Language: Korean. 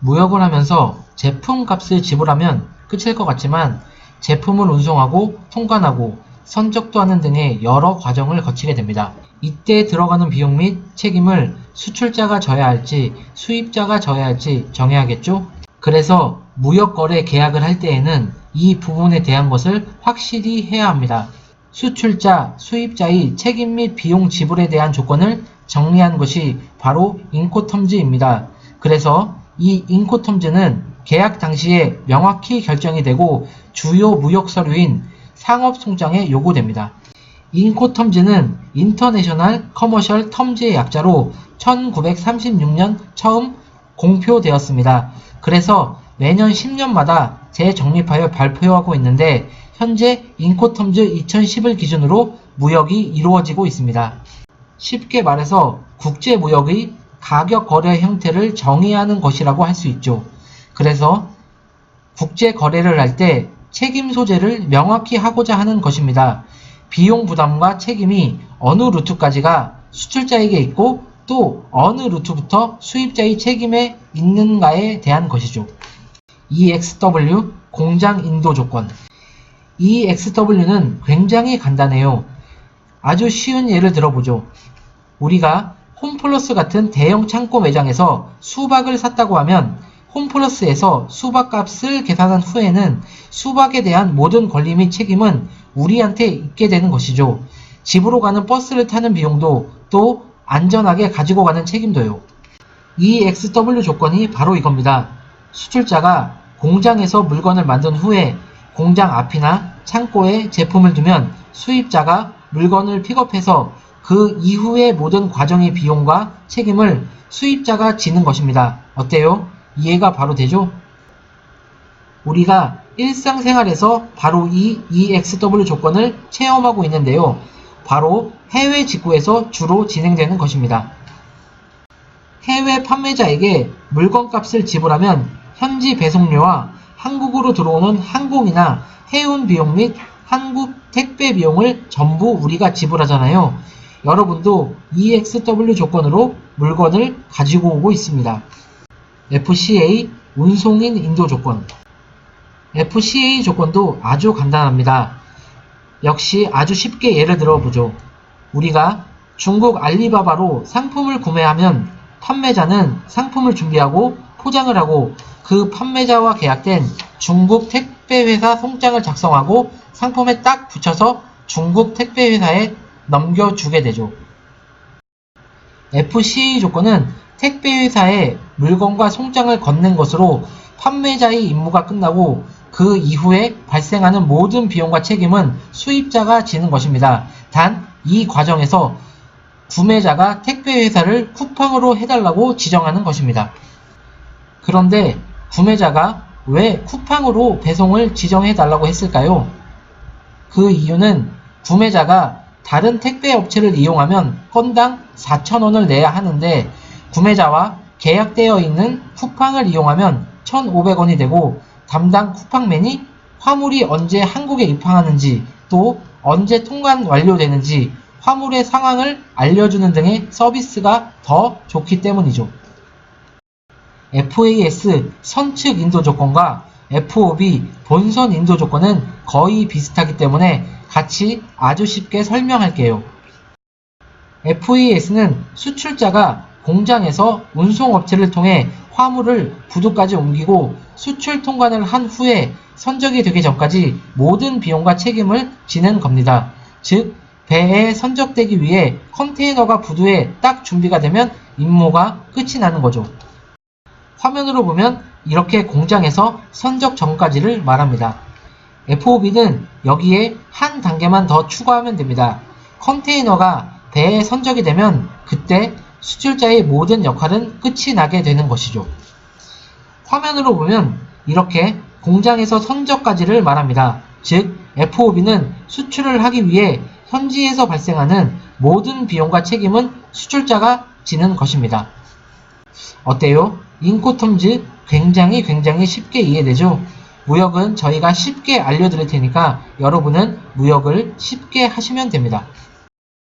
무역을 하면서 제품 값을 지불하면 끝일 것 같지만 제품을 운송하고 통관하고 선적도 하는 등의 여러 과정을 거치게 됩니다. 이때 들어가는 비용 및 책임을 수출자가 져야 할지 수입자가 져야 할지 정해야겠죠? 그래서 무역거래 계약을 할 때에는 이 부분에 대한 것을 확실히 해야 합니다. 수출자, 수입자의 책임 및 비용 지불에 대한 조건을 정리한 것이 바로 인코텀즈입니다. 그래서 이 인코텀즈는 계약 당시에 명확히 결정이 되고 주요 무역 서류인 상업송장에 요구됩니다. 인코텀즈는 인터내셔널 커머셜 텀즈의 약자로 1936년 처음 공표되었습니다. 그래서 매년 10년마다 재정립하여 발표하고 있는데 현재 인코텀즈 2010을 기준으로 무역이 이루어지고 있습니다. 쉽게 말해서 국제무역의 가격 거래 형태를 정의하는 것이라고 할 수 있죠. 그래서 국제 거래를 할 때 책임 소재를 명확히 하고자 하는 것입니다. 비용 부담과 책임이 어느 루트까지가 수출자에게 있고 또 어느 루트부터 수입자의 책임에 있는가에 대한 것이죠. EXW 공장 인도 조건. EXW는 굉장히 간단해요. 아주 쉬운 예를 들어보죠. 우리가 홈플러스 같은 대형 창고 매장에서 수박을 샀다고 하면 홈플러스에서 수박값을 계산한 후에는 수박에 대한 모든 권리 및 책임은 우리한테 있게 되는 것이죠. 집으로 가는 버스를 타는 비용도 또 안전하게 가지고 가는 책임도요. EXW 조건이 바로 이겁니다. 수출자가 공장에서 물건을 만든 후에 공장 앞이나 창고에 제품을 두면 수입자가 물건을 픽업해서 그 이후의 모든 과정의 비용과 책임을 수입자가 지는 것입니다. 어때요? 이해가 바로 되죠? 우리가 일상생활에서 바로 이 EXW 조건을 체험하고 있는데요. 바로 해외 직구에서 주로 진행되는 것입니다. 해외 판매자에게 물건값을 지불하면 현지 배송료와 한국으로 들어오는 항공이나 해운 비용 및 한국 택배 비용을 전부 우리가 지불하잖아요. 여러분도 EXW 조건으로 물건을 가지고 오고 있습니다. FCA 운송인 인도 조건. FCA 조건도 아주 간단합니다. 역시 아주 쉽게 예를 들어보죠. 우리가 중국 알리바바로 상품을 구매하면 판매자는 상품을 준비하고 포장을 하고 그 판매자와 계약된 중국 택배회사 송장을 작성하고 상품에 딱 붙여서 중국 택배회사에 넘겨주게 되죠. FCA 조건은 택배회사에 물건과 송장을 건넨 것으로 판매자의 임무가 끝나고 그 이후에 발생하는 모든 비용과 책임은 수입자가 지는 것입니다. 단 이 과정에서 구매자가 택배회사를 쿠팡으로 해달라고 지정하는 것입니다. 그런데 구매자가 왜 쿠팡으로 배송을 지정해달라고 했을까요? 그 이유는 구매자가 다른 택배 업체를 이용하면 건당 4,000원을 내야 하는데 구매자와 계약되어 있는 쿠팡을 이용하면 1,500원이 되고 담당 쿠팡맨이 화물이 언제 한국에 입항하는지 또 언제 통관 완료되는지 화물의 상황을 알려주는 등의 서비스가 더 좋기 때문이죠. FAS 선측 인도 조건과 FOB 본선 인도 조건은 거의 비슷하기 때문에 같이 아주 쉽게 설명할게요. FAS는 수출자가 공장에서 운송업체를 통해 화물을 부두까지 옮기고 수출 통관을 한 후에 선적이 되기 전까지 모든 비용과 책임을 지는 겁니다. 즉, 배에 선적되기 위해 컨테이너가 부두에 딱 준비가 되면 임무가 끝이 나는 거죠. 화면으로 보면 이렇게 공장에서 선적 전까지를 말합니다. FOB는 여기에 한 단계만 더 추가하면 됩니다. 컨테이너가 배에 선적이 되면 그때 수출자의 모든 역할은 끝이 나게 되는 것이죠. 화면으로 보면 이렇게 공장에서 선적까지를 말합니다. 즉, FOB는 수출을 하기 위해 현지에서 발생하는 모든 비용과 책임은 수출자가 지는 것입니다. 어때요? 인코텀즈 굉장히 쉽게 이해되죠? 무역은 저희가 쉽게 알려드릴 테니까 여러분은 무역을 쉽게 하시면 됩니다.